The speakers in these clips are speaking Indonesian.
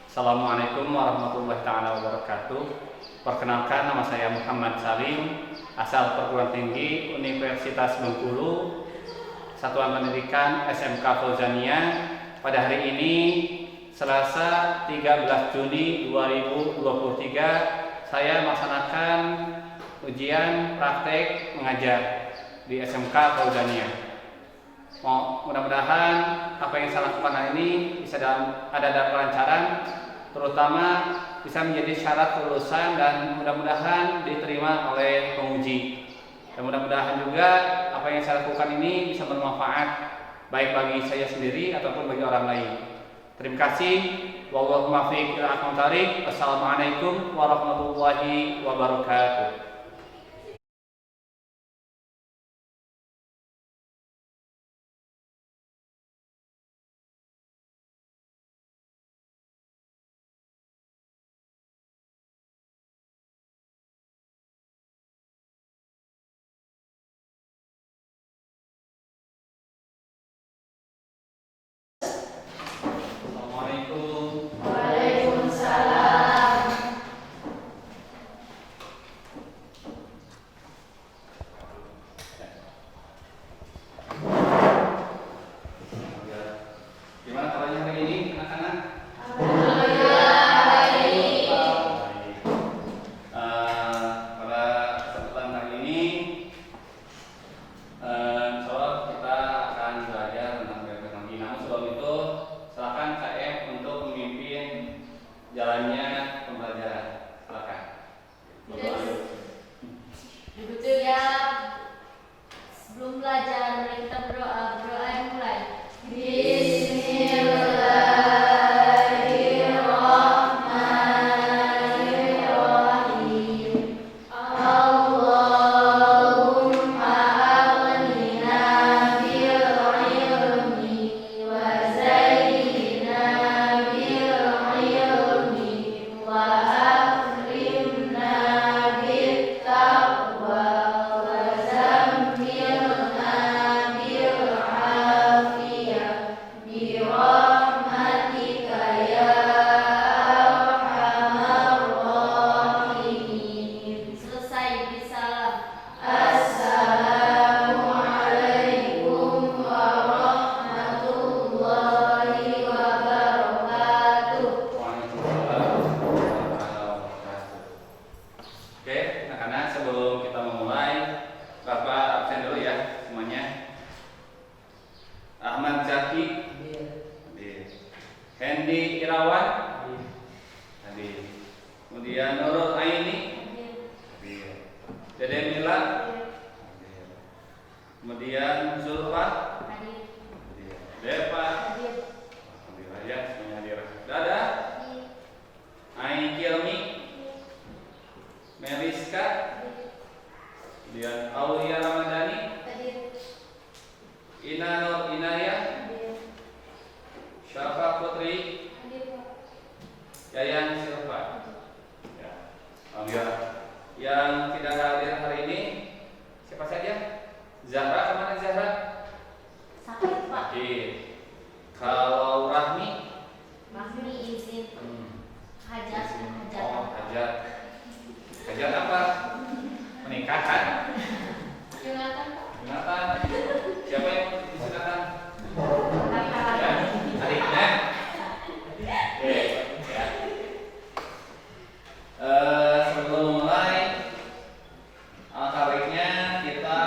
Assalamualaikum warahmatullahi taala wabarakatuh. Perkenalkan, nama saya Muhammad Salim, asal perguruan tinggi Universitas Bengkulu, Satuan Pendidikan SMK Fauzania. Pada hari ini Selasa 13 Juni 2023, saya melaksanakan ujian praktek mengajar di SMK Fauzania. Mudah-mudahan apa yang saya lakukan hari ini bisa ada dalam kelancaran, terutama bisa menjadi syarat kelulusan dan mudah-mudahan diterima oleh penguji. Dan mudah-mudahan juga apa yang saya lakukan ini bisa bermanfaat baik bagi saya sendiri ataupun bagi orang lain. Terima kasih. Wallahu muwaffiq ila aqwamit thoriq. Assalamualaikum warahmatullahi wabarakatuh. Assalamualaikum. Waalaikumsalam. Gimana kabarnya hari ini, anak-anak? Alhamdulillah baik. Pada kesempatan kali ini, insya Allah kita akan belajar tentang teknologi. Namun sebelum itu, silakan KM untuk memimpin jalannya pembelajaran. Silakan. Betul ya. Sebelum belajar, mari kita berdoa. Berdoa yang mulai. Bismillahirrahmanirrahim. Allahumma aghnina bil ilmi wa zayyina bil ilmi wa akrimna bit taqwa wa zammilna bil afiyah bi rahmatika ya arhamar rahimin. Selesai bisalam. Assalamualaikum warahmatullahi wabarakatuh. Waalaikumsalam warahmatullahi wabarakatuh. Oke, anak-anak, sebelum kita memulai, Bapak absen dulu ya semuanya. Ahmad Zaki, hadir. Hendy Irawan, hadir. Kemudian Nurul Aini, hadir. Dede Mila, hadir. Kemudian Zulfa, hadir. Deva, alhamdulillah ya, semuanya hadir. Dada, Ai Kilmi, Meliska, kemudian Aulia Ramadhani, Ina Nur Inayah, Syafa Putri, Yayan Silva. Ya. Alhamdulillah. Yang tidak hadir hari ini siapa saja? Zahra, kemana Zahra? Sakit Pak. Hadir. Kalau Rahmi, Mahmi izin hajat. oh hajat. Hajat apa? Pernikahan. Silakan Pak. Jonathan. Siapa yang disunatan? Kakak. Ya, adiknya. Oke, ya. Sebelum mulai, alangkah baiknya kita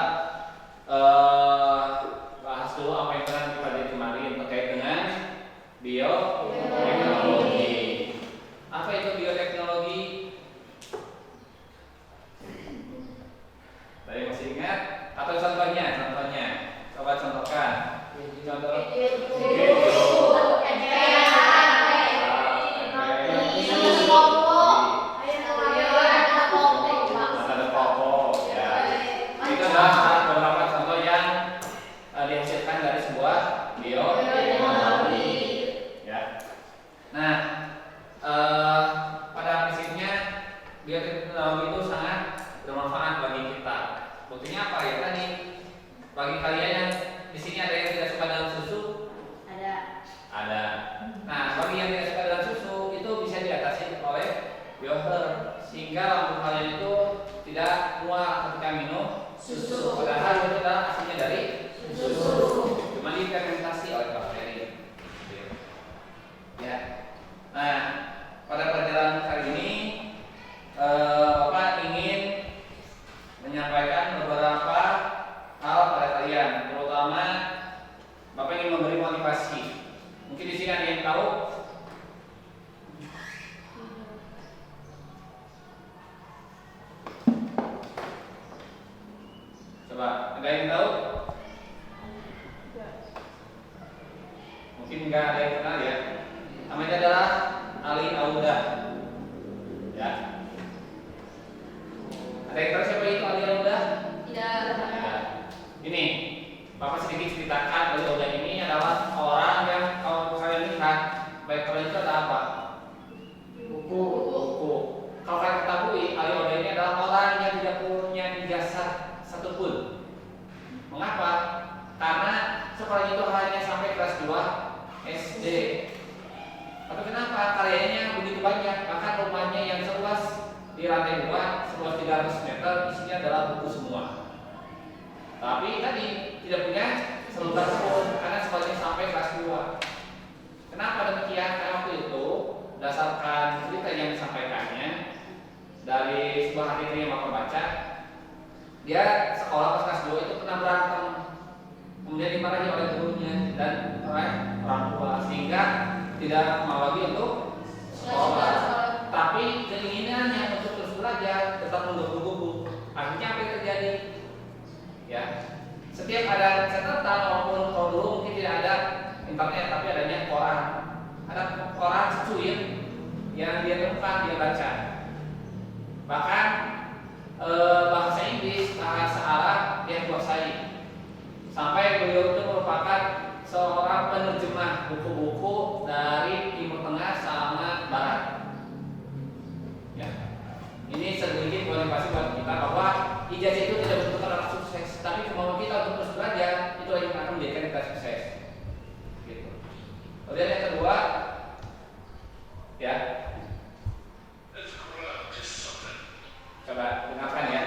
bahas dulu apa yang pernah dipelajari kemarin terkait dengan bioteknologi. Apa itu bioteknologi? Tadi masih ingat? Atau contohnya? Coba contohkan. Contoh. Ada pokok, ya. Itu adalah beberapa contoh yang dihasilkan dari sebuah bioteknologi. Ya. Nah, pada Susu. Padahal itu adalah aslinya dari Susu. cuma difermentasi oleh bakteri. Ya. Nah, pada pelajaran kali ini Bapak ingin menyampaikan beberapa hal pada kalian, terutama Bapak ingin memberi motivasi. Mungkin di sini ada yang tahu? Coba, ada yang tahu? Mungkin nggak ada yang kenal ya. Namanya adalah Ali Auda. Ya. Ada yang tahu siapa itu Ali Auda? Tidak. Ya. Ini, Bapak sedikit ceritakan Ali Auda ini adalah orang yang kalau kalian lihat background itu ada apa? Buku. Kalau kalian ketahui, Ali Auda ini adalah orang yang tidak punya ijazah satupun. Mengapa? Karena sekolahnya itu hanya sampai kelas 2 SD. Tapi kenapa karyanya begitu banyak? Bahkan rumahnya yang seluas di lantai 2, seluas 300 meter, isinya adalah buku semua. Tapi tadi tidak punya selembar pun karena sekolahnya sampai kelas 2. Kenapa demikian? Karena waktu itu berdasarkan cerita yang disampaikannya dari sebuah artikel yang Bapak baca, dia sekolah pas kelas 2 itu pernah berantem, kemudian dimarahi oleh gurunya dan oleh orang tua, sehingga tidak mau lagi untuk sekolah. Tapi keinginannya untuk terus belajar, tetap menuntut buku. Akhirnya apa yang terjadi? Ya, setiap ada catatan maupun kalau dulu mungkin tidak ada internet, tapi adanya koran. Ada koran secuil yang dia temukan, dia baca. Bahkan bahasa Inggris, bahasa Arab dia kuasai. Sampai beliau itu merupakan seorang penerjemah buku-buku dari Timur Tengah sama Barat. Ya. Ini sedikit motivasi buat kita bahwa ijazah itu tidak menentukan orang sukses, tapi kemauan kita untuk terus belajar itu yang akan menjadikan kita sukses. Gitu. Kemudian yang kedua, ya, coba dengarkan ya.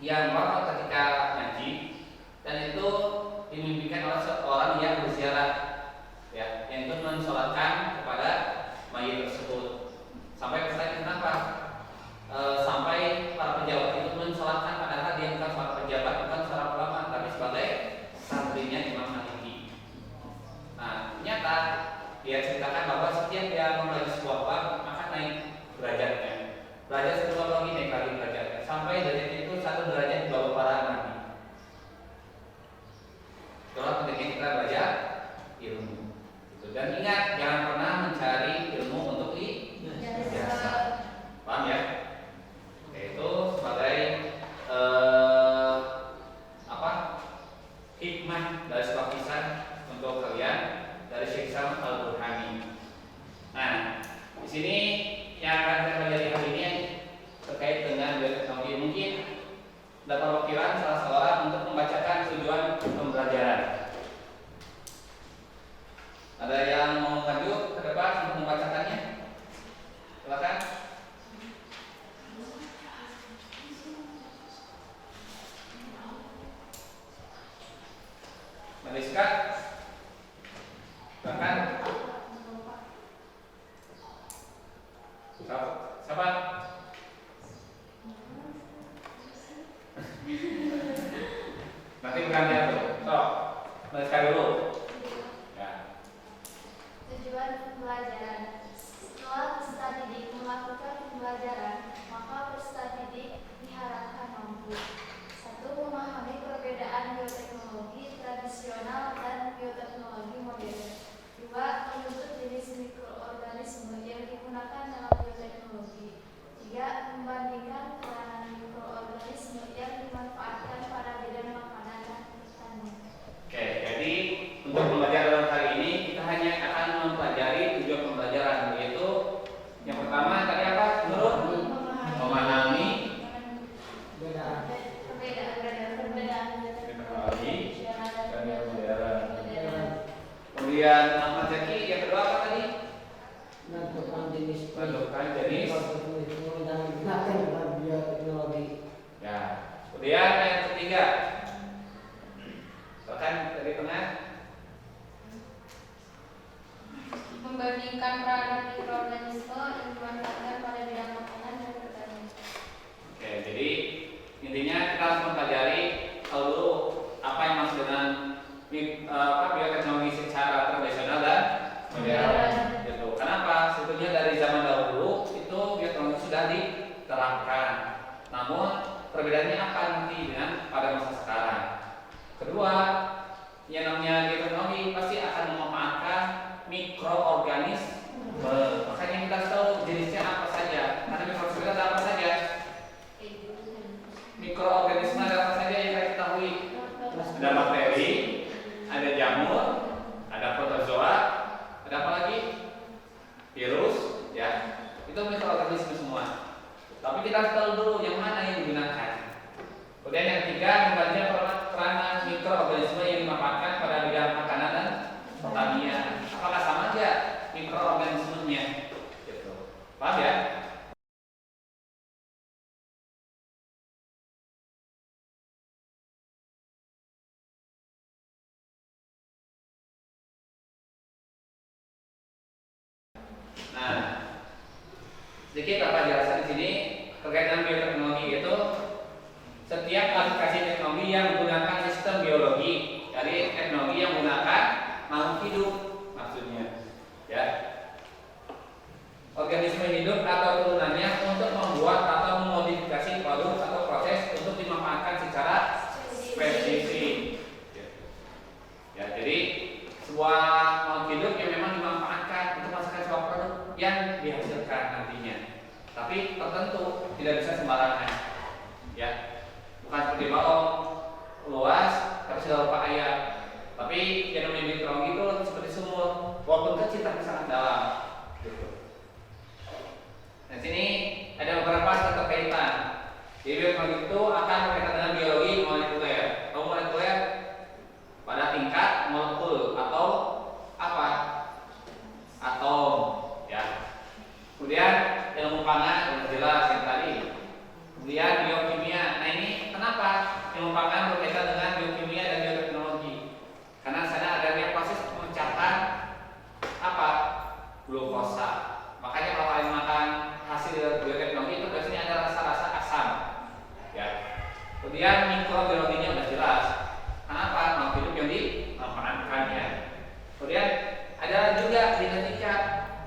yang wafat ketika ngaji, dan itu dimimpikan oleh seorang yang berziarah, ya, yang itu mensolatkan kepada mayit tersebut. Sampai pesan kenapa? Sampai para pejabat itu mensolatkan, padahal dia bukan seorang pejabat, bukan seorang ulama, tapi sebagai santrinya Imam Maliki. Nah, ternyata dia ceritakan bahwa setiap dia membaca sebuah bab maka naik derajatnya. Derajat satu lagi naik lagi derajatnya, sampai derajat itu satu derajat di bawah para nabi. Itulah pentingnya kita belajar ilmu. Dan ingat, jangan pernah mencari ilmu untuk ijazah. Paham ya? Itu sebagai hikmah dari sebuah kisah untuk kalian dari Syekh Sam Al-Burhani. Nah, di sini yang akan kita pelajari hari ini terkait dengan bioteknologi. Mungkin dapat perwakilan salah seorang untuk membacakan tujuan pembelajaran. Ada yang mau maju ke depan untuk membacakannya? Silakan. Mariska, silakan. Siapa? Nanti bergantian tuh. So, Mariska dulu. Ya. Tujuan pembelajaran. Setelah peserta didik melakukan pembelajaran, maka peserta didik diharapkan mampu: 1. Memahami perbedaan bioteknologi tradisional dan bioteknologi modern. 2. Menuntut jenis mikroorganisme yang digunakan dalam bioteknologi. 3. Membandingkan peranan mikroorganisme yang dimanfaatkan pada bidang makanan dan pertanian. Oke, jadi untuk pembelajaran hari ini kita hanya akan mempelajari tujuan pembelajaran, yaitu yang pertama tadi apa? Menurut memahami perbedaan teknologi dan yang modern. Kemudian Ahmad Zaki yang kedua apa tadi? Menentukan jenis bioteknologi. Ya. Kemudian yang ketiga, silakan dari tengah. Membandingkan peranan mikroorganisme yang dimanfaatkan pada bidang makanan dan pertanian. Oke, jadi intinya kita harus mempelajari dulu apa yang maksud dengan bioteknologi secara tradisional dan modern. Gitu. Kenapa? Sebetulnya dari zaman dahulu itu bioteknologi sudah diterapkan. Namun perbedaannya apa nanti dengan pada masa sekarang? Kedua, yang namanya bioteknologi pasti akan memanfaatkan mikroorganisme. Makanya kita tahu jenisnya apa saja. Karena mikroorganisme ada apa saja? Mikroorganisme ada apa saja yang kita ketahui? Ada bakteri, ada jamur, ada protozoa, ada apa lagi? Virus, ya. Itu mikroorganisme semua. Tapi kita harus tahu dulu yang mana yang digunakan. Kemudian yang ketiga, membandingkan peranan mikroorganisme yang dimanfaatkan pada bidang makanan dan pertanian. Apakah sama aja mikroorganismenya? Gitu. Paham ya? Nah, sedikit apa jelasan di sini terkait dengan bioteknologi, itu setiap aplikasi teknologi yang menggunakan sistem biologi, dari teknologi yang menggunakan makhluk hidup maksudnya, ya, organisme hidup atau turunannya untuk membuat atau memodifikasi produk atau proses untuk dimanfaatkan secara spesifik. Ya, jadi sebuah makhluk hidup yang memang dimanfaatkan untuk menghasilkan sebuah produk yang dihasilkan nantinya, tapi tertentu, tidak bisa sembarangan, ya. Bukan seperti bawang luas tapi sudah berupa air. Tapi yang namanya bioteknologi itu seperti sumur, walaupun kecil tapi sangat dalam. Gitu. Nah, sini ada beberapa keterkaitan. Jadi bioteknologi itu akan berkaitan dengan biologi molekuler. Atau molekuler pada tingkat molekul atau apa? Atom, ya. Kemudian ilmu pangan sudah jelas yang tadi. Kemudian biokimia. Nah, ini kenapa Kemudian mikrobiologinya udah jelas. Kenapa? Makhluk hidup yang dimanfaatkan ya. Kemudian ada juga genetika,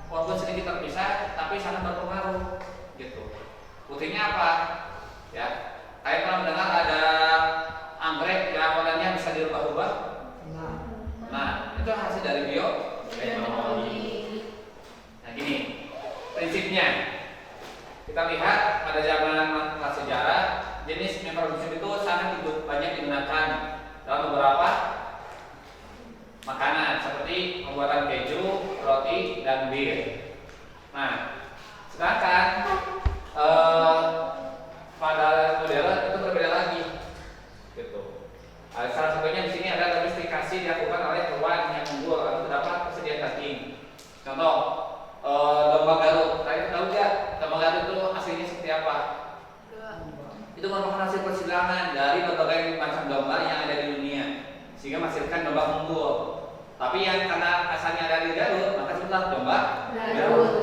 walaupun sedikit terpisah tapi sangat berpengaruh gitu. Buktinya apa? Ya, saya pernah mendengar ada anggrek yang warnanya bisa dirubah-rubah. Nah, itu hasil dari bioteknologi. Nah, gini prinsipnya. Kita lihat pada zaman prasejarah jenis mikroorganisme itu sangat banyak digunakan dalam beberapa makanan seperti pembuatan keju, roti, dan bir. Nah, sedangkan pada modern itu berbeda lagi, gitu. Salah satunya di sini ada domestikasi dilakukan oleh hewan yang unggul atau terdapat persediaan daging. Contoh, domba Garut. Kalian tahu nggak domba Garut itu aslinya seperti apa? Itu merupakan hasil persilangan dari berbagai macam domba yang ada di dunia, sehingga menghasilkan domba unggul. Tapi yang karena asalnya ada di Garut, maka disebutlah domba Garut.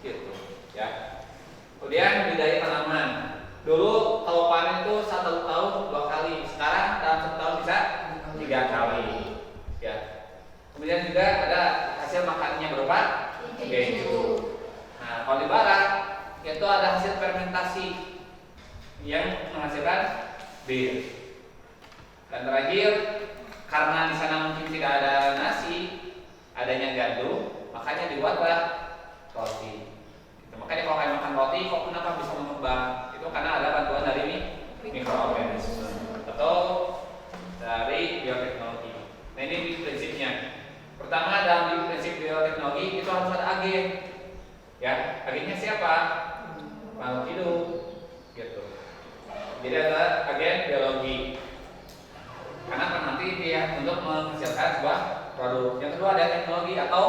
Gitu, ya. Kemudian budidaya tanaman. Dulu kalau panen itu 1 tahun 2 kali, sekarang dalam 1 tahun bisa 3 kali. Ya. Kemudian juga ada hasil makanannya berupa keju. Nah, kalau di barat itu ada hasil fermentasi yang menghasilkan bir. Dan terakhir, karena di sana mungkin tidak ada nasi, adanya gandum, makanya dibuatlah roti. Gitu. Makanya kalau kalian makan roti, kok kenapa bisa mengembang? Itu karena ada bantuan dari mikroorganisme atau dari bioteknologi. Nah, ini prinsipnya. Pertama, dalam prinsip bioteknologi itu harus ada agen. Ya, agennya siapa? Makhluk hidup. Gitu. Jadi ada agen biologi. Karena kan nanti dia untuk menghasilkan sebuah produk. Yang kedua ada teknologi atau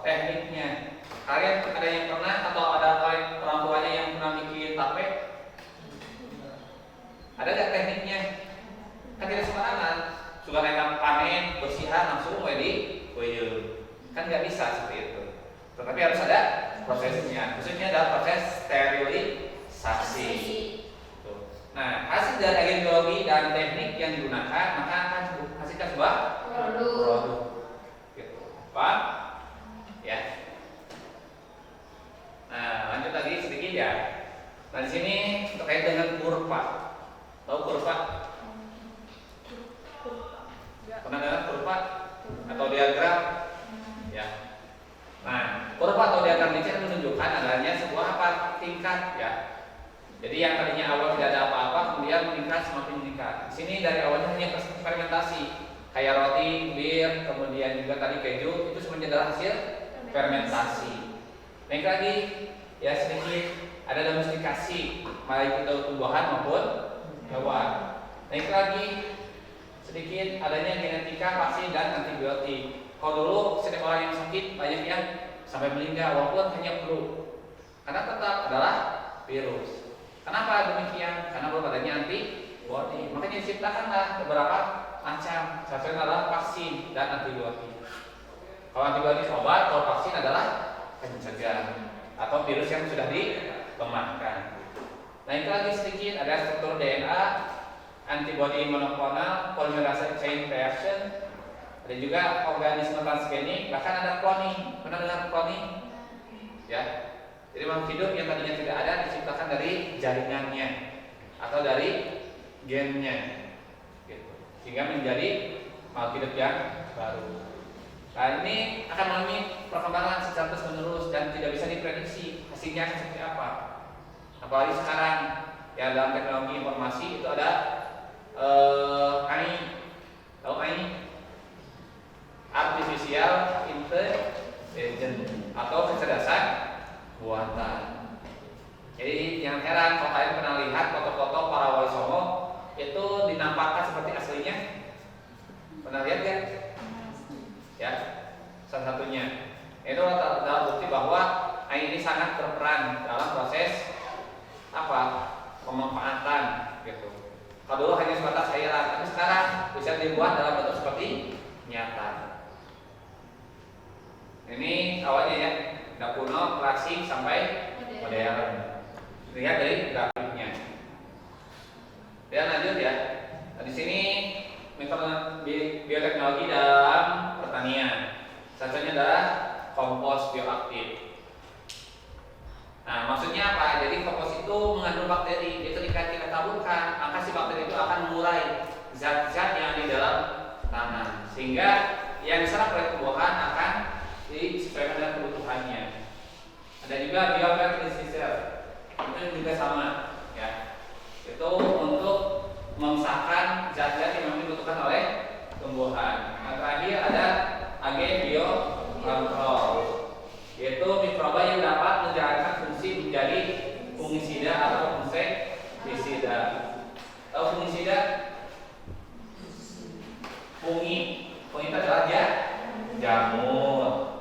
tekniknya. Kalian ada yang pernah atau ada orang tuanya yang pernah bikin tape? Ada nggak tekniknya? Kan tidak sembarangan. Sudah mereka panen, bersihan langsung ready. Kan nggak bisa seperti itu. Tetapi harus ada prosesnya. Khususnya adalah proses sterilisasi. Nah, hasil dari agen biologi dan teknik yang digunakan maka akan menghasilkan sebuah produk. Gitu. Paham? Ya. Nah, lanjut lagi sedikit ya. Nah, di sini terkait dengan kurva. Tahu kurva? Pernah dengar kurva atau diagram? Ya. Nah, kurva atau diagram ini menunjukkan adanya sebuah tingkat ya. Jadi yang tadinya awal tidak ada apa-apa, kemudian meningkat semakin meningkat. Di sini dari awalnya hanya fermentasi, kayak roti, bir, kemudian juga tadi keju, itu semuanya adalah hasil fermentasi. Naik lagi, ya sedikit ada domestikasi, baik itu tumbuhan maupun hewan. Naik lagi, sedikit adanya genetika, vaksin dan antibiotik. Kalau dulu setiap orang yang sakit banyak yang sampai meninggal, walaupun hanya flu, karena tetap adalah virus. Kenapa demikian? Karena belum adanya antibiotik. Makanya diciptakanlah beberapa macam. Salah satunya adalah vaksin dan antibiotik. Kalau antibiotik obat, kalau vaksin adalah pencegah atau virus yang sudah dilemahkan. Nah, itu lagi sedikit ada struktur DNA, antibody monoklonal, polymerase chain reaction, ada juga organisme transgenik, bahkan ada cloning. Pernah dengar cloning? Ya. Jadi makhluk hidup yang tadinya tidak ada diciptakan dari jaringannya atau dari gennya, gitu. Sehingga menjadi makhluk hidup yang baru. Nah, ini akan mengalami perkembangan secara terus menerus dan tidak bisa diprediksi hasilnya akan seperti apa. Apalagi sekarang ya dalam teknologi informasi itu ada AI, tahu AI? Artificial Intelligence atau kecerdasan buatan. Jadi yang heran kalau kalian pernah lihat foto-foto para wali songo itu dinampakkan seperti aslinya. Pernah lihat kan? Ya, salah satunya. Itu adalah bukti bahwa AI ini sangat berperan dalam proses pemanfaatan gitu. Kalau dulu hanya sebatas khayalan, tapi sekarang bisa dibuat dalam bentuk seperti nyata. Ini awalnya ya. Dari kuno, klasik sampai modern. Lihat dari grafiknya. Dan lanjut ya. bioteknologi dalam pertanian. Salah satunya adalah kompos bioaktif. Nah, maksudnya apa? Jadi kompos itu mengandung bakteri. Jadi ketika kita taburkan, maka si bakteri itu akan mengurai zat-zat yang di dalam tanah, sehingga yang diserap oleh tumbuhan akan disesuaikan dengan kebutuhannya. Ada juga biofertilizer, itu juga sama, ya. Itu untuk memisahkan zat-zat yang memang dibutuhkan oleh tumbuhan. Nah, terakhir ada agen biokontrol, yaitu mikroba yang dapat menjalankan fungsi menjadi fungisida atau insektisida. Tahu fungisida? Fungi itu adalah jamur.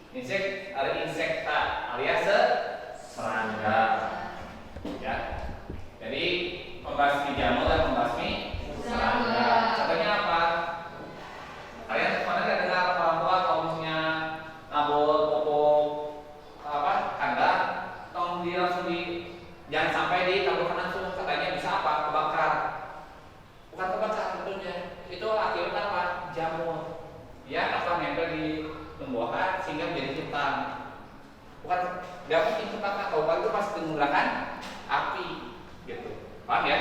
Insek ada insekta alias serangga. Ya. Jadi pembasmi jamur dan pembasmi serangga. Contohnya apa? Kalian pernah nggak dengar orang tua kalau misalnya nabur pupuk kandang, tolong dia langsung jangan sampai ditaburkan langsung, katanya bisa apa? Kebakar. Bukan kebakar tentunya. Itu akibatnya apa? Jamur. Ya, akan nempel di tumbuhan sehingga menjadi hitam. Bukan nggak mungkin kebakar. Kalau itu pasti menggunakan api, gitu. Paham ya?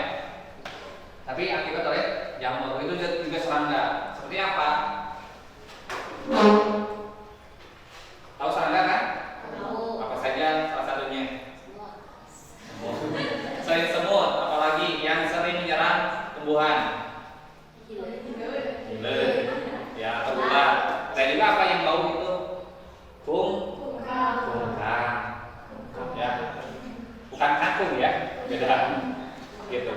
Tapi akibat oleh jamur itu juga serangga. Seperti apa? Tahu serangga kan? Tahu. Apa saja salah satunya? Selain semut, apalagi yang sering menyerang tumbuhan? Gilet. Ya, atau ular. Dan juga apa yang bau itu? Kungkang. Ya. Bukan kangkung ya, beda. Gitu.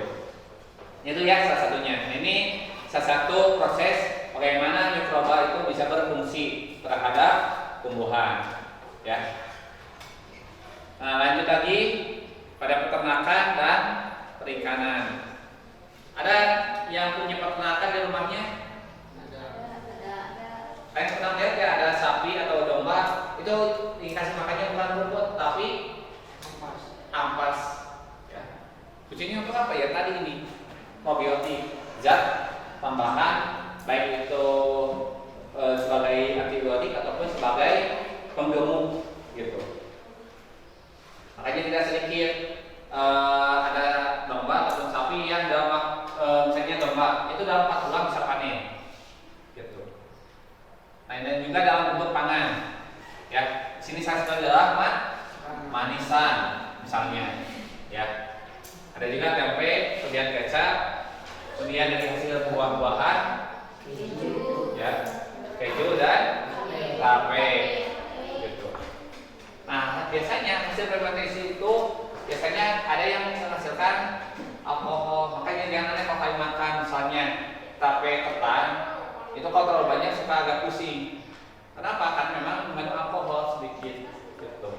Itu ya salah satunya. Ini salah satu proses bagaimana mikroba itu bisa berfungsi terhadap tumbuhan, ya. Nah, lanjut lagi pada peternakan dan perikanan. Ada yang punya peternakan di rumahnya? Kalian pernah lihat ya, ada sapi atau domba itu dikasih makannya bukan rumput tapi ampas. Ya. Tujuannya untuk apa ya? Tadi ini probiotik, zat tambahan, baik itu sebagai antibiotik ataupun sebagai penggemuk, gitu. Makanya tidak sedikit ada domba ataupun sapi yang dalam misalnya domba itu dalam 4 bulan bisa panen, gitu. Nah, dan juga dalam bentuk pangan, ya. Sini saya satu adalah manisan, misalnya, ya. Ada juga tempe, kemudian kecap, kemudian dari hasil buah-buahan, ya, keju dan tape, gitu. Nah, biasanya hasil fermentasi itu biasanya ada yang menghasilkan alkohol. Makanya jangan aneh kalau kalian makan misalnya tape ketan, itu kalau terlalu banyak suka agak pusing. Kenapa? Karena memang mengandung alkohol sedikit, gitu.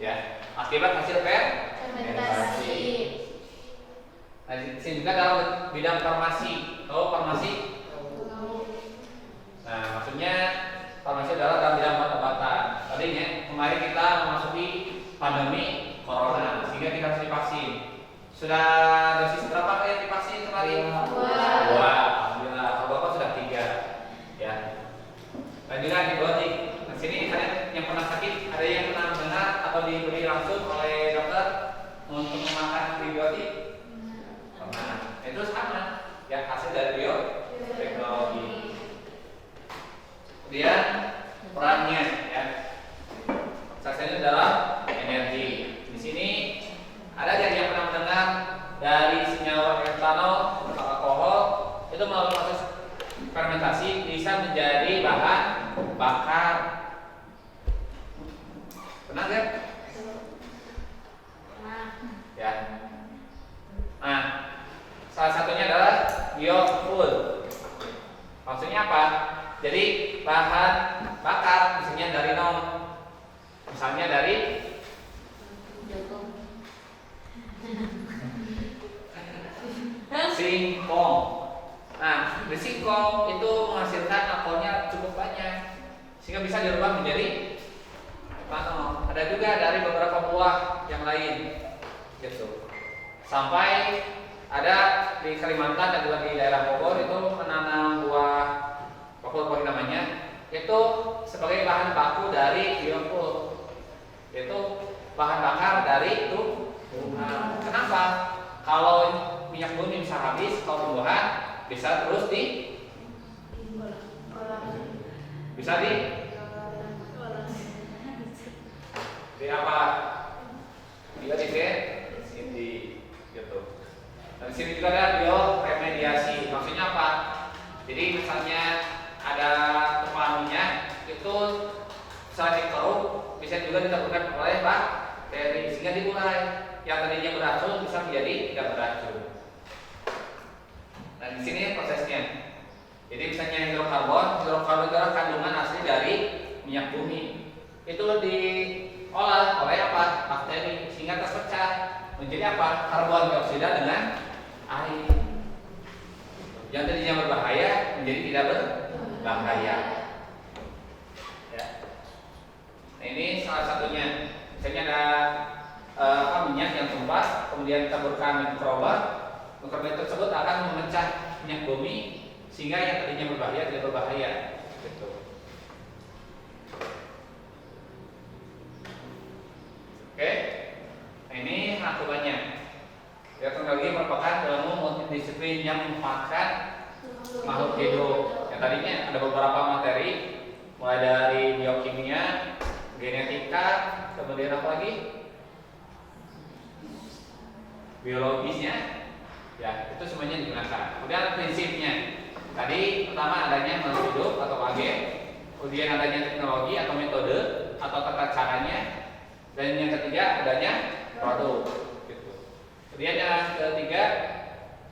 Ya, akibat hasil fermentasi. Nah, di sini juga dalam bidang farmasi. Tahu farmasi? Nah, maksudnya farmasi adalah dalam bidang obat-obatan. Tadinya kemarin kita memasuki pandemi corona, sehingga kita harus divaksin. Sudah dosis berapa kalian divaksin kemarin? 2. Alhamdulillah. Kalau Bapak sudah 3. Ya. Dan juga antibiotik. Nah, sini kalian yang pernah sakit, ada yang pernah mendengar atau diberi langsung oleh dokter untuk memakan antibiotik? Pernah. Itu sama, ya, hasil dari bioteknologi. Kemudian perannya, ya, salah satunya adalah energi. Di sini ada yang pernah mendengar dari senyawa etanol atau alkohol itu melalui proses fermentasi bisa menjadi bahan bakar. Pernah nggak? Ya. Nah, salah satunya adalah biofuel. Maksudnya apa? Jadi bahan bakar misalnya dari nol, misalnya dari singkong. Nah, di singkong itu menghasilkan alkoholnya cukup banyak, sehingga bisa dirubah menjadi etanol. Ada juga dari beberapa buah yang lain, gitu. Sampai ada di Kalimantan dan juga di daerah Bogor itu menanam buah apa namanya, itu sebagai bahan baku dari biofuel, yaitu bahan bakar dari itu bunga. Kenapa? Kalau minyak bumi bisa habis, kalau tumbuhan bisa terus bisa di apa? Dia di gitu. Dan di sini juga ada bioremediasi. Maksudnya apa? Jadi misalnya ada tumpahan minyak itu misalnya dikeruk, bisa juga ditemukan oleh bakteri sehingga diurai. Yang tadinya beracun bisa menjadi tidak beracun. Nah di sini prosesnya. Jadi misalnya hidrokarbon adalah kandungan asli dari minyak bumi. Itu diolah oleh apa? Bakteri sehingga terpecah menjadi apa? Karbon dioksida dengan air. Yang tadinya berbahaya menjadi tidak berbahaya. Ya. Nah, ini salah satunya. Misalnya ada minyak yang tumpah, kemudian ditaburkan mikroba tersebut akan memecah minyak bumi sehingga yang tadinya berbahaya tidak berbahaya. Gitu. Oke, nah, ini narkobanya. Teknologi merupakan ilmu multidisiplin yang memanfaatkan makhluk hidup. Yang tadinya ada beberapa materi, mulai dari biokimia, genetika, kemudian apa lagi? Biologisnya, ya itu semuanya digunakan. Kemudian prinsipnya, tadi pertama adanya makhluk hidup atau agen, kemudian adanya teknologi atau metode atau tata caranya, dan yang ketiga adanya produk. Gitu. Kemudian yang ketiga,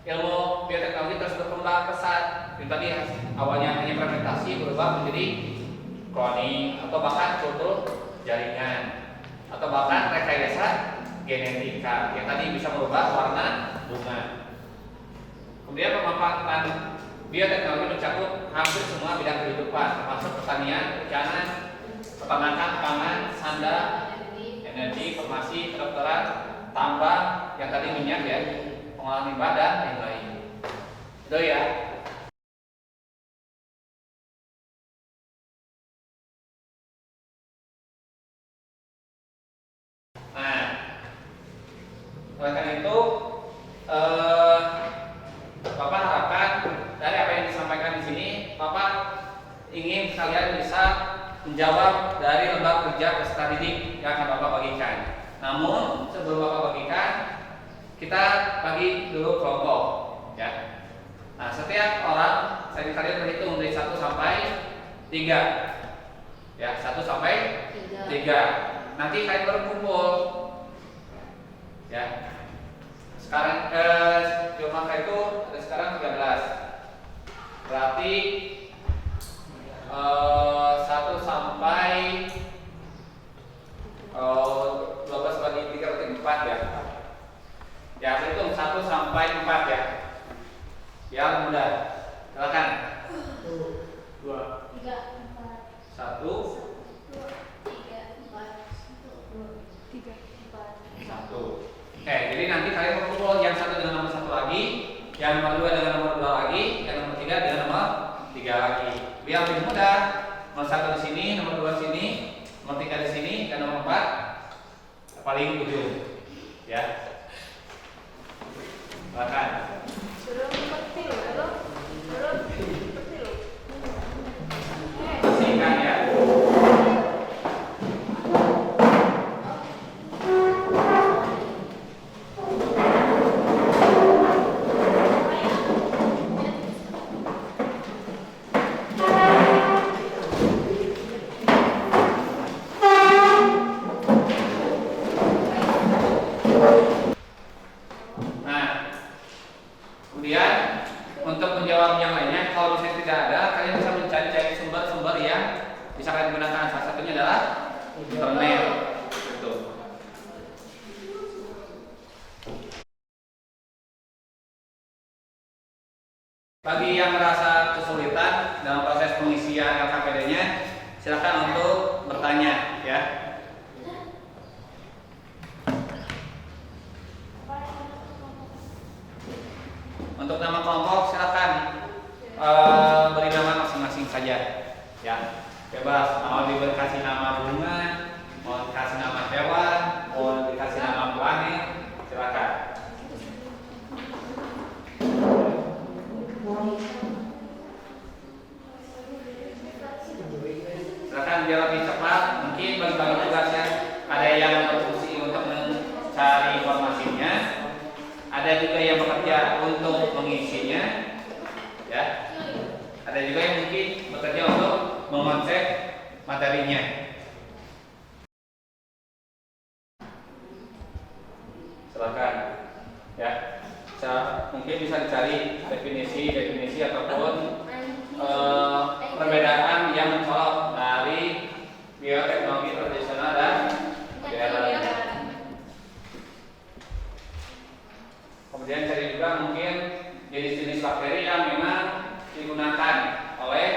ilmu bioteknologi terus berkembang pesat. Yang tadi awalnya hanya fermentasi berubah menjadi cloning atau bahkan kultur jaringan atau bahkan rekayasa genetika yang tadi bisa merubah warna bunga. Kemudian pemanfaatan bioteknologi mencakup hampir semua bidang kehidupan, termasuk pertanian, perikanan, peternakan, pangan, sandang, energi, farmasi, kedokteran, tambang, yang tadi minyak ya, pengolahan limbah dan lain-lain. Itu ya. Nah, oleh karena itu, Bapak harapkan dari apa yang disampaikan di sini, Bapak ingin kalian bisa menjawab dari lembar kerja peserta didik yang akan Bapak bagikan. Namun sebelum Bapak bagikan, kita bagi dulu kelompok, ya. Nah, setiap orang saya kalian berhitung dari 1 sampai 3, ya 1 sampai 3. Nanti kalian berkumpul, ya. Sekarang jumlah kalian itu ada sekarang 13. Berarti 1 sampai 12 bagi 3 berarti 4 ya. Ya, hitung 1 sampai 4 ya. Biar mudah. Silakan. 2 3, 4, 1 2, 3, 4, 3, 4. 1. Oke, jadi nanti kalian berkumpul yang satu dengan nomor 1 lagi, yang nomor 2 dengan nomor 2 lagi, yang nomor 3 dengan nomor 3 lagi. Biar lebih mudah. Nomor 1 di sini, nomor 2 di sini, nomor 3 di sini, dan nomor 4 paling ujung. Ya. Silakan. Bersihkan ya. Kemudian untuk menjawab yang lainnya, kalau misalnya tidak ada, kalian bisa mencari sumber-sumber yang bisa kalian gunakan. Salah satunya adalah internet. Gitu. Bagi yang merasa kesulitan dalam proses pengisian LKPD-nya, silakan untuk bertanya, ya. Untuk nama kelompok silakan beri nama masing-masing saja, ya. Bebas. Mau dikasih nama bunga, mau dikasih nama hewan, mau dikasih nama planet, silakan. Silakan biar lebih cepat. Mungkin bagi-bagi tugasnya. Ada yang berfungsi untuk mencari informasinya, ada juga yang bekerja untuk mengisinya, ya. Ada juga yang mungkin bekerja untuk mengonsep materinya. Silakan, ya. Mungkin bisa dicari definisi ataupun perbedaan yang mencolok dari bioteknologi tradisional dan modern. Kemudian cari juga mungkin jenis-jenis bakteri yang memang digunakan oleh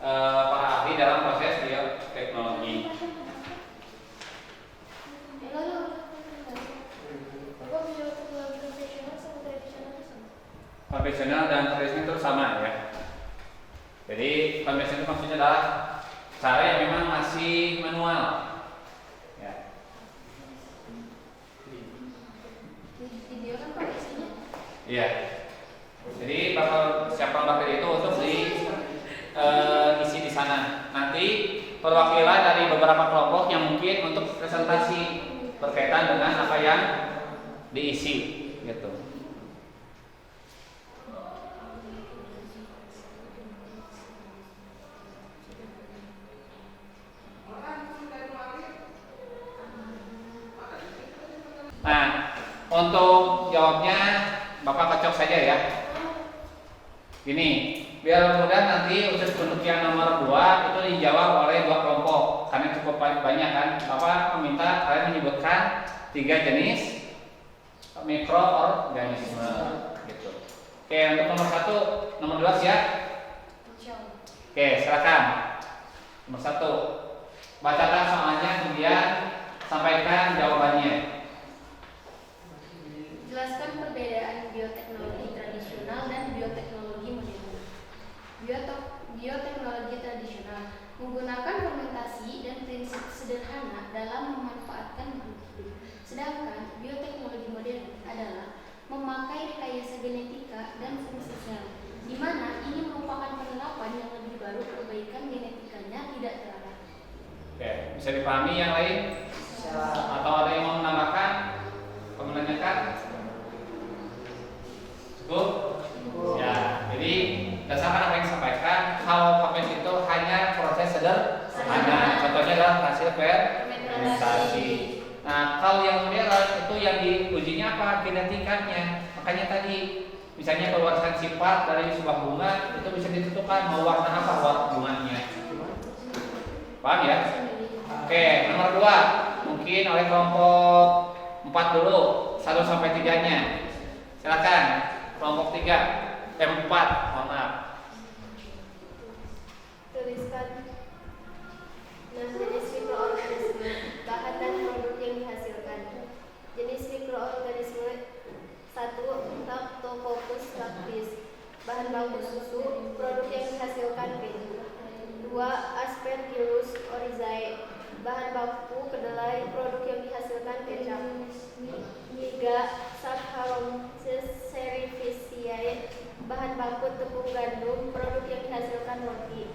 para ahli dalam proses bioteknologi. Konvensional dan tradisional itu sama, ya. Jadi konvensional maksudnya adalah cara yang memang masih manual, ya. Iya. Jadi bakal siapkan bakteri itu untuk diisi di sana. Nanti perwakilan dari beberapa kelompok yang mungkin untuk presentasi berkaitan dengan apa yang diisi, gitu. Nah, untuk jawabnya Bapak kocok saja, ya. Gini, biar mudah nanti untuk yang nomor 2 itu dijawab oleh 2 kelompok karena cukup banyak kan. Bapak meminta kalian menyebutkan 3 jenis mikroorganisme, gitu. Oke, untuk nomor 1, nomor 2 siap? Oke, silakan. Nomor 1, bacakan soalnya kemudian sampaikan jawabannya. Jelaskan perbedaan bioteknologi tradisional dan bioteknologi modern. Bioteknologi tradisional menggunakan fermentasi dan prinsip sederhana dalam memanfaatkan makhluk hidup. Sedangkan bioteknologi modern adalah memakai rekayasa genetika dan fungsi sel, di mana ini merupakan penerapan yang lebih baru perbaikan genetikanya tidak terarah. Oke, bisa dipahami yang lain? Atau ada yang mau menambahkan? Menanyakan? Cukup? Ya, jadi berdasarkan apa yang disampaikan, hal konvensi itu hanya proses sederhana. Contohnya adalah hasil fermentasi. Nah, hal yang modern itu yang diujinya apa? Genetikanya. Makanya tadi, misalnya keluasan sifat dari sebuah bunga itu bisa ditentukan mau warna apa bunganya. Paham ya? Oke, nomor 2 mungkin oleh kelompok 4 dulu, 1 sampai 3-nya. Silakan. Kelompok 4, mohon maaf. Tuliskan 6 jenis mikroorganisme, bahan dan produk yang dihasilkan. Jenis mikroorganisme 1. Staphylococcus lactis, bahan baku susu, produk yang dihasilkan keju. 2. Aspergillus oryzae, bahan baku kedelai, produk yang dihasilkan kecap. 3. Saccharomyces cerevisiae, bahan baku tepung gandum, produk yang dihasilkan roti.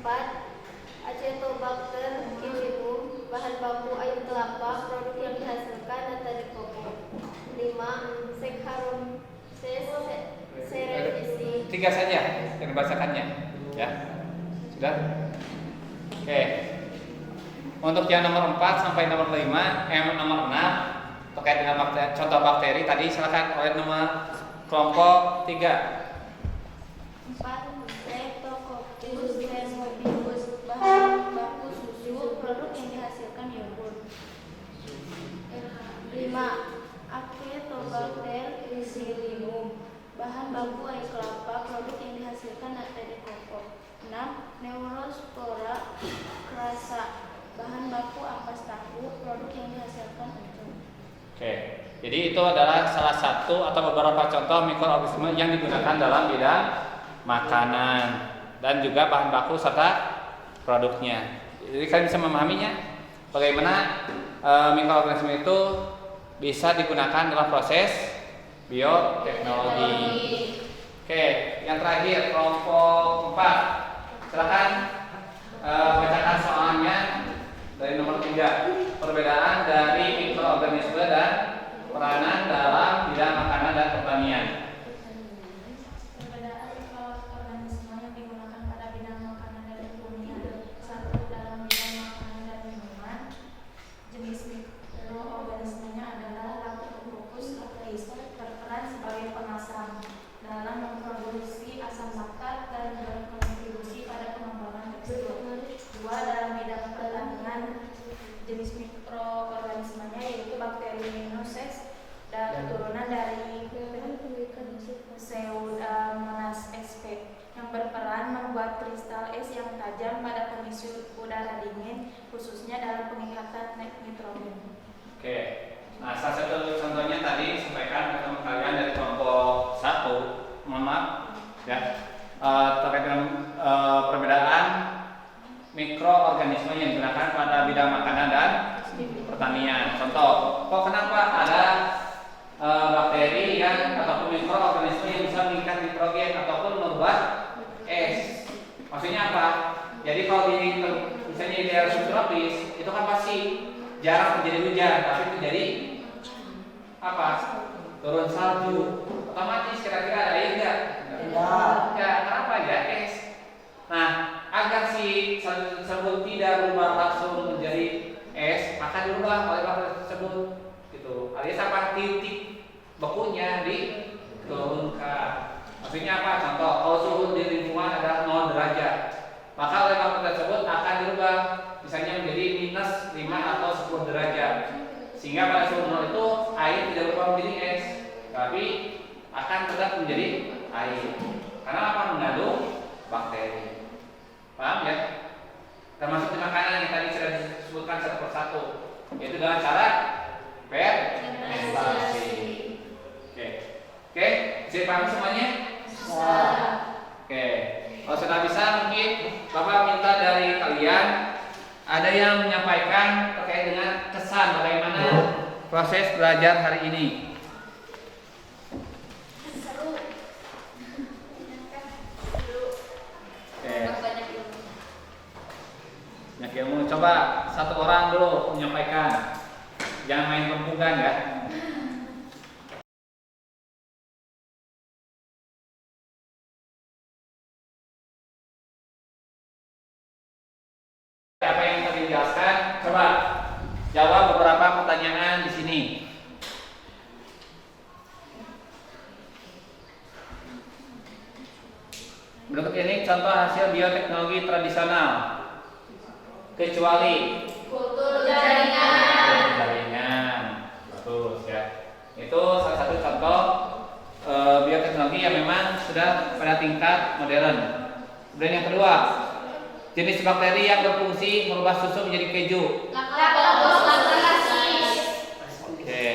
4. Acetobacter pseudomonas, bahan baku air kelapa, produk yang dihasilkan nata de coco. 5. Saccharomyces cerevisiae. 3 saja yang dibacakannya, ya. Sudah? Oke. Untuk yang nomor 4 sampai nomor 5, nomor 6 terkait dengan contoh bakteri tadi, silakan oleh nomor kelompok 3. 4. Streptococcus pneumococus, bahan baku susu, produk yang dihasilkan yogurt. 5. Acetobacter pseudomonas, bahan baku air kelapa, produk yang dihasilkan nata de coco. 6. Neurospora crassa, bahan baku ampas tahu, produk yang dihasilkan unsur. Oke. Jadi itu adalah salah satu atau beberapa contoh mikroorganisme yang digunakan dalam bidang makanan dan juga bahan baku serta produknya. Jadi kalian bisa memahaminya bagaimana mikroorganisme itu bisa digunakan dalam proses bioteknologi. Oke, yang terakhir kelompok 4. Silakan bacakan soalnya dari nomor 3. Perbedaan dari mikroorganisme dan peranan dalam bidang makanan dan pertanian. Perbedaan mikroorganisme yang digunakan pada bidang makanan dan pertanian. 1. Dalam bidang makanan dan minuman, jenis mikroorganismenya adalah Lactobacillus aureus, berperan sebagai pengasam dalam memproduksi asam laktat dan berkontribusi pada pengembangan tekstur. 2. Dalam bidang pertanian, jenis mikroorganismenya yaitu Bacteriomonas dan turunan dari Pseudomonas sp yang berperan membuat kristal es yang tajam pada kondisi udara dingin, khususnya dalam pengikatan nitrogen. Oke. Nah, salah satu contohnya tadi sampaikan ke teman kalian dari kelompok 1. Mohon maaf ya. Terkait dengan perbedaan mikroorganisme yang digunakan pada bidang makanan dan pertanian. Contoh, kok kenapa ada bakteri yang ataupun mikroorganisme yang bisa mengikat nitrogen ataupun membuat es? Maksudnya apa? Jadi kalau di misalnya di daerah subtropis itu kan pasti jarang terjadi hujan, tapi terjadi apa? Turun salju. Otomatis kira-kira ada air nggak? Ya, kenapa ya es? Nah, agar si salju tersebut tidak berubah langsung menjadi es, maka dirubah oleh bakteri tersebut. Gitu. Alias apa? Titik bekunya diturunkan. Maksudnya apa? Contoh, kalau suhu di lingkungan adalah 0 derajat, maka oleh bakteri tersebut akan dirubah misalnya menjadi minus 5 atau 10 derajat. Sehingga pada suhu 0 itu air tidak berubah menjadi es, tapi akan tetap menjadi air. Karena apa? Mengandung bakteri. Paham ya? Termasuk di makanan yang tadi sudah disebutkan satu persatu, yaitu dengan cara fermentasi. Oke, bisa paham semuanya? Oke, kalau sudah bisa mungkin Bapak minta dari kalian ada yang menyampaikan terkait dengan kesan bagaimana proses belajar hari ini. Seru. Oke. Banyak ilmu. Coba satu orang dulu menyampaikan. Jangan main pembukaan ya. Apa yang tadi dijelaskan? Coba jawab beberapa pertanyaan di sini. Berikut ini contoh hasil bioteknologi tradisional. Kecuali Kultur jaringan. jaringan. Bagus ya. Itu salah satu contoh bioteknologi yang memang sudah pada tingkat modern. Kemudian yang kedua, jenis bakteri yang berfungsi merubah susu menjadi keju. Lactobacillus. Oke.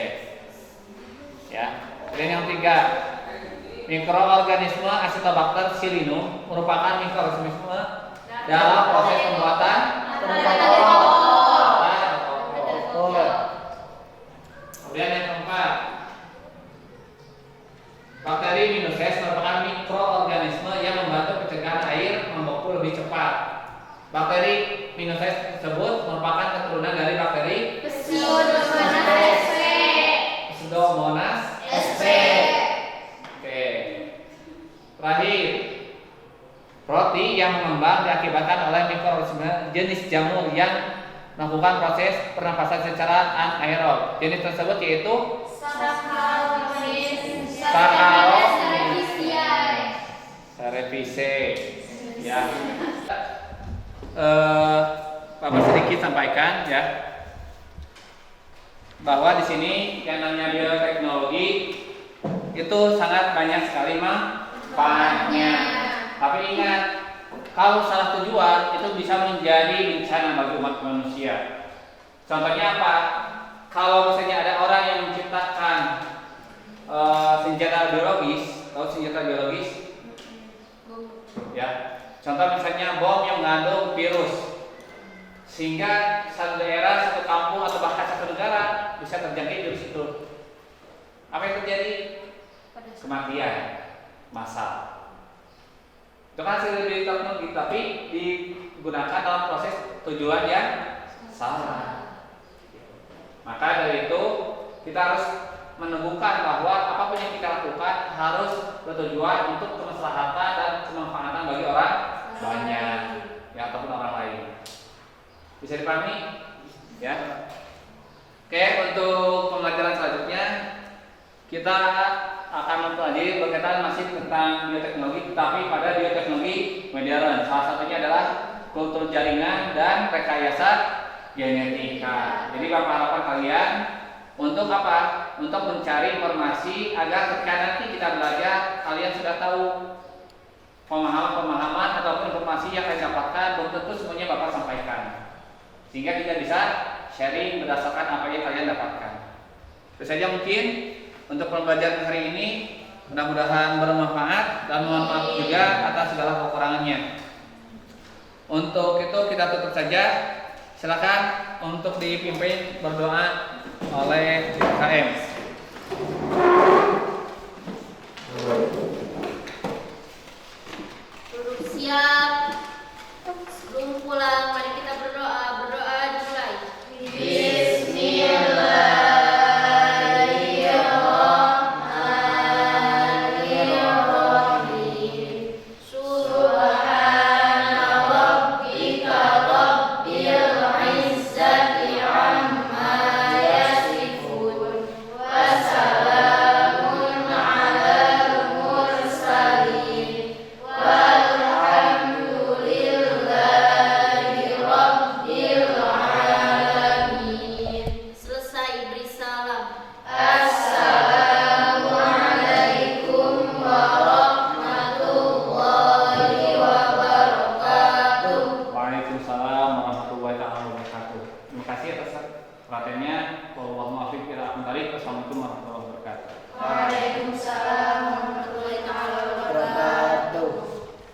Ya. Kemudian yang ketiga, mikroorganisme Acetobacter pseudomonas merupakan mikroorganisme dalam proses pembuatan Kemudian yang keempat, bakteri Minoses merupakan mikroorganisme yang membantu pencegahan air membeku lebih cepat. Bakteri Minoses tersebut merupakan keturunan dari bakteri Pseudomonas sp. Oke. Terakhir, roti yang mengembang diakibatkan oleh mikroorganisme jenis jamur yang melakukan proses pernapasan secara anaerob. Jenis tersebut yaitu Saccharomyces cerevisiae. Ya. Bapak sedikit sampaikan ya bahwa di sini yang namanya bioteknologi itu sangat banyak sekali manfaatnya. Tapi ingat, kalau salah tujuan itu bisa menjadi bencana bagi umat manusia. Contohnya apa? Kalau misalnya ada orang yang menciptakan virus, sehingga satu daerah, satu kampung atau bahkan satu negara bisa terjangkit virus itu. Apa yang terjadi? Kematian massal. Itu kan hasil dari teknologi, tapi digunakan dalam proses tujuan yang salah. Maka dari itu kita harus menemukan bahwa apapun yang kita lakukan harus bertujuan untuk kemaslahatan dan kemanfaatan bagi orang banyak, ya, ataupun orang lain. Bisa dipahami? Ya. Oke, untuk pembelajaran selanjutnya kita akan mempelajari berkaitan masih tentang bioteknologi, tapi pada bioteknologi modern. Salah satunya adalah kultur jaringan dan rekayasa genetika. Jadi Bapak harapan kalian untuk apa? Untuk mencari informasi agar ketika nanti kita belajar kalian sudah tahu pemahaman ataupun informasi yang kalian dapatkan belum tentu semuanya Bapak sampaikan, sehingga kita bisa sharing berdasarkan apa yang kalian dapatkan. Itu saja mungkin untuk pembelajaran hari ini, mudah-mudahan bermanfaat dan mohon maaf juga atas segala kekurangannya. Untuk itu kita tutup saja. Silakan untuk dipimpin berdoa oleh KM. Duduk siap. Sebelum pulang, mari kita berdoa. Berdoa dimulai. Selesai beri salam. Assalamualaikum warahmatullahi wabarakatuh. Waalaikumsalam warahmatullahi wabarakatuh. Terima kasih atas perhatiannya. Wallahul muwaffiq ila aqwamit thoriq. Wassalamualaikum warahmatullahi wabarakatuh. Waalaikumsalam warahmatullahi